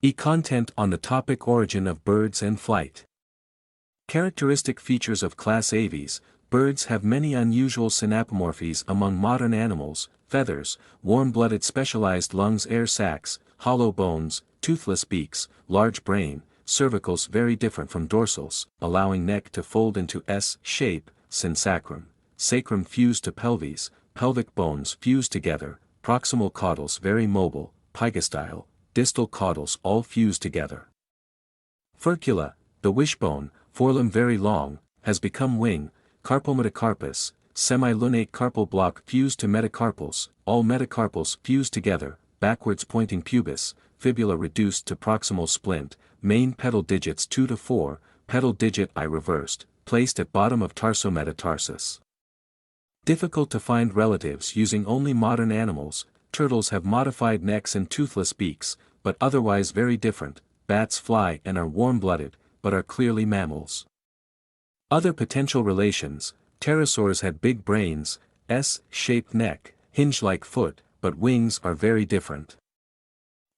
Content on the topic origin of birds and flight. Characteristic features of class Aves. Birds have many unusual synapomorphies among modern animals: feathers, warm-blooded specialized lungs, air sacs, hollow bones, toothless beaks, large brain, cervicals very different from dorsals, allowing neck to fold into S shape, synsacrum, sacrum fused to pelvis, pelvic bones fused together, proximal caudals very mobile, pygostyle, distal caudals all fused together. Furcula, the wishbone, forelimb very long, has become wing, carpometacarpus, semi-lunate carpal block fused to metacarpals, all metacarpals fused together, backwards pointing pubis, fibula reduced to proximal splint, main pedal digits 2 to 4, pedal digit I reversed, placed at bottom of tarsometatarsus. Difficult to find relatives using only modern animals. Turtles have modified necks and toothless beaks, but otherwise very different. Bats fly and are warm-blooded, but are clearly mammals. Other potential relations: pterosaurs had big brains, S-shaped neck, hinge-like foot, but wings are very different.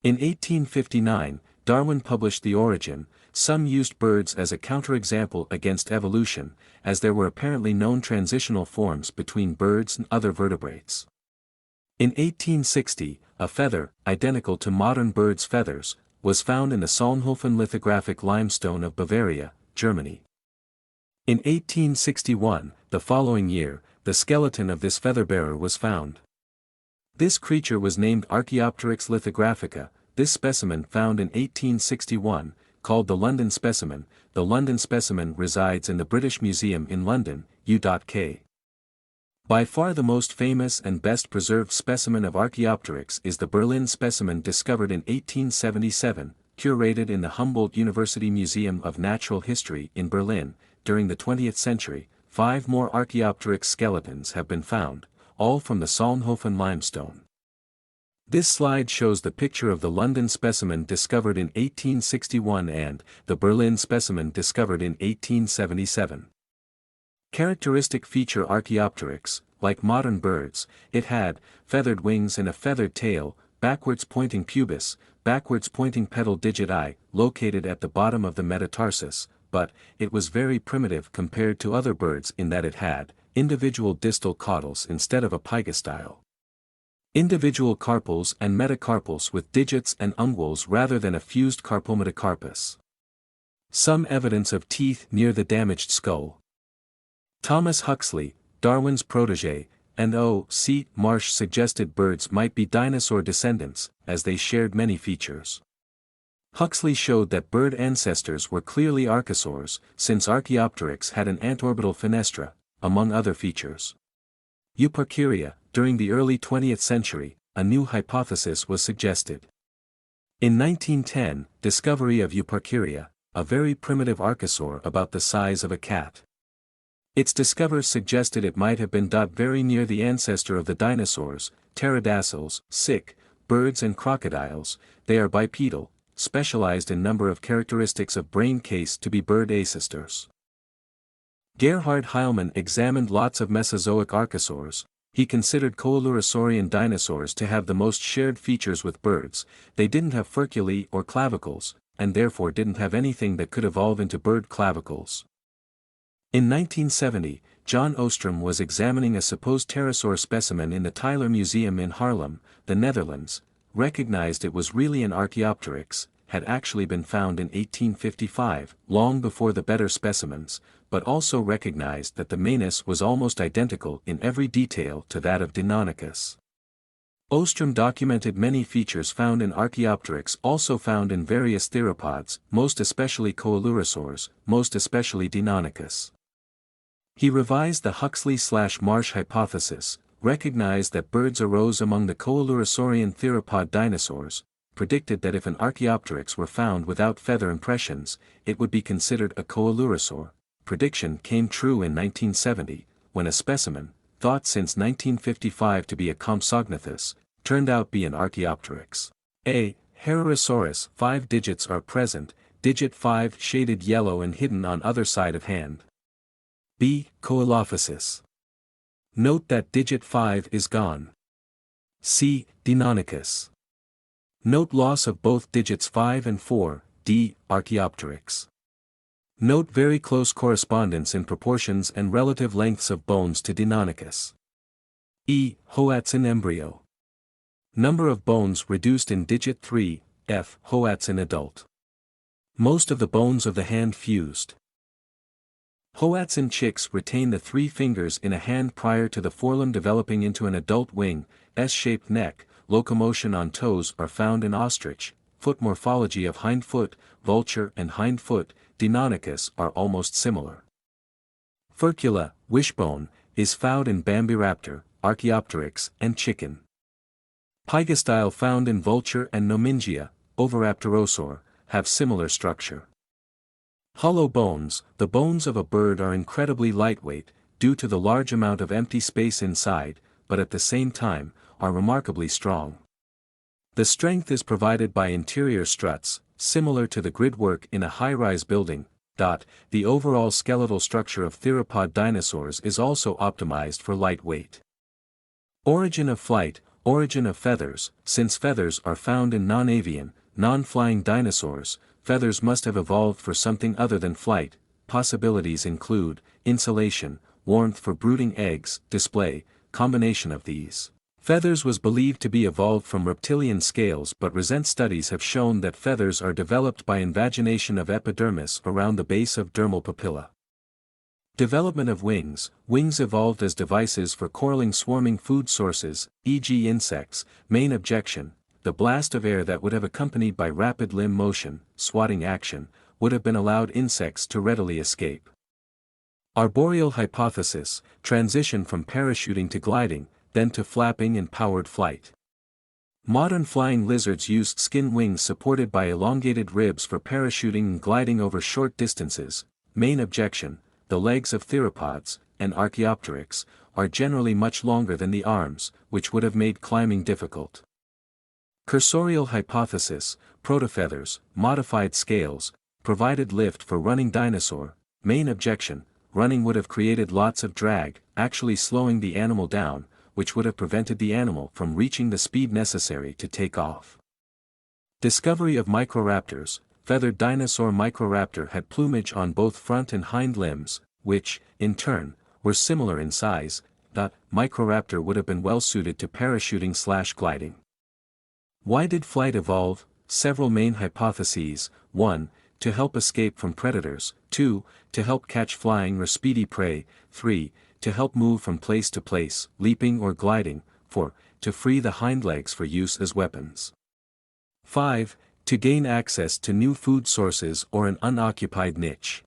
In 1859, Darwin published The Origin. Some used birds as a counterexample against evolution, as there were apparently known transitional forms between birds and other vertebrates. In 1860, a feather, identical to modern birds' feathers, was found in the Solnhofen lithographic limestone of Bavaria, Germany. In 1861, the following year, the skeleton of this feather-bearer was found. This creature was named Archaeopteryx lithographica. This specimen found in 1861, called the London specimen. The London specimen resides in the British Museum in London, U.K. By far the most famous and best preserved specimen of Archaeopteryx is the Berlin specimen discovered in 1877, curated in the Humboldt University Museum of Natural History in Berlin. During the 20th century, 5 more Archaeopteryx skeletons have been found, all from the Solnhofen limestone. This slide shows the picture of the London specimen discovered in 1861 and the Berlin specimen discovered in 1877. Characteristic feature: Archaeopteryx, like modern birds, it had feathered wings and a feathered tail, backwards pointing pubis, backwards pointing pedal digit I, located at the bottom of the metatarsus, but it was very primitive compared to other birds in that it had individual distal caudals instead of a pygostyle, individual carpals and metacarpals with digits and unguals rather than a fused carpometacarpus. Some evidence of teeth near the damaged skull. Thomas Huxley, Darwin's protege, and O. C. Marsh suggested birds might be dinosaur descendants, as they shared many features. Huxley showed that bird ancestors were clearly archosaurs, since Archaeopteryx had an antorbital fenestra, among other features. Euparkeria. During the early 20th century, a new hypothesis was suggested. In 1910, discovery of Euparkeria, a very primitive archosaur about the size of a cat. Its discoverers suggested it might have been very near the ancestor of the dinosaurs, pterodactyls, birds and crocodiles. They are bipedal, specialized in number of characteristics of brain case to be bird ancestors. Gerhard Heilmann examined lots of Mesozoic archosaurs. He considered Coelurosaurian dinosaurs to have the most shared features with birds. They didn't have furculae or clavicles, and therefore didn't have anything that could evolve into bird clavicles. In 1970, John Ostrom was examining a supposed pterosaur specimen in the Tyler Museum in Haarlem, the Netherlands, recognized it was really an Archaeopteryx, had actually been found in 1855, long before the better specimens, but also recognized that the manus was almost identical in every detail to that of Deinonychus. Ostrom documented many features found in Archaeopteryx also found in various theropods, most especially Coelurosaurs, most especially Deinonychus. He revised the Huxley/Marsh hypothesis, recognized that birds arose among the Coelurosaurian theropod dinosaurs, predicted that if an Archaeopteryx were found without feather impressions, it would be considered a Coelurosaur. Prediction came true in 1970, when a specimen, thought since 1955 to be a Compsognathus, turned out be an Archaeopteryx. A. Herosaurus. 5 digits are present, digit 5 shaded yellow and hidden on other side of hand. B. Coelophysis. Note that digit 5 is gone. C. Deinonychus. Note loss of both digits 5 and 4, D. Archaeopteryx. Note very close correspondence in proportions and relative lengths of bones to Deinonychus. E. Hoatzin embryo. Number of bones reduced in digit 3, F. Hoatzin adult. Most of the bones of the hand fused. Hoatzin chicks retain the 3 fingers in a hand prior to the forelimb developing into an adult wing, S-shaped neck. Locomotion on toes are found in ostrich. Foot morphology of hindfoot, vulture and hindfoot, Deinonychus are almost similar. Furcula, wishbone, is found in Bambiraptor, Archaeopteryx and chicken. Pygostyle found in vulture and Nomingia, Oviraptorosaur, have similar structure. Hollow bones, the bones of a bird are incredibly lightweight, due to the large amount of empty space inside, but at the same time, are remarkably strong. The strength is provided by interior struts, similar to the gridwork in a high-rise building. The overall skeletal structure of theropod dinosaurs is also optimized for light weight. Origin of flight, origin of feathers. Since feathers are found in non-avian, non-flying dinosaurs, feathers must have evolved for something other than flight. Possibilities include insulation, warmth for brooding eggs, display, combination of these. Feathers was believed to be evolved from reptilian scales, but recent studies have shown that feathers are developed by invagination of epidermis around the base of dermal papilla. Development of wings. Wings evolved as devices for corralling swarming food sources, e.g. insects. Main objection: the blast of air that would have accompanied by rapid limb motion, swatting action, would have been allowed insects to readily escape. Arboreal hypothesis: transition from parachuting to gliding, then to flapping and powered flight. Modern flying lizards used skin wings supported by elongated ribs for parachuting and gliding over short distances. Main objection: the legs of theropods, and Archaeopteryx, are generally much longer than the arms, which would have made climbing difficult. Cursorial hypothesis: protofeathers, modified scales, provided lift for running dinosaur. Main objection: running would have created lots of drag, actually slowing the animal down, which would have prevented the animal from reaching the speed necessary to take off. Discovery of microraptors. Feathered dinosaur Microraptor had plumage on both front and hind limbs, which, in turn, were similar in size. Microraptor would have been well suited to parachuting/gliding. Why did flight evolve? Several main hypotheses. 1. To help escape from predators. 2. To help catch flying or speedy prey. 3. To help move from place to place, leaping or gliding. 4. To free the hind legs for use as weapons. 5. To gain access to new food sources or an unoccupied niche.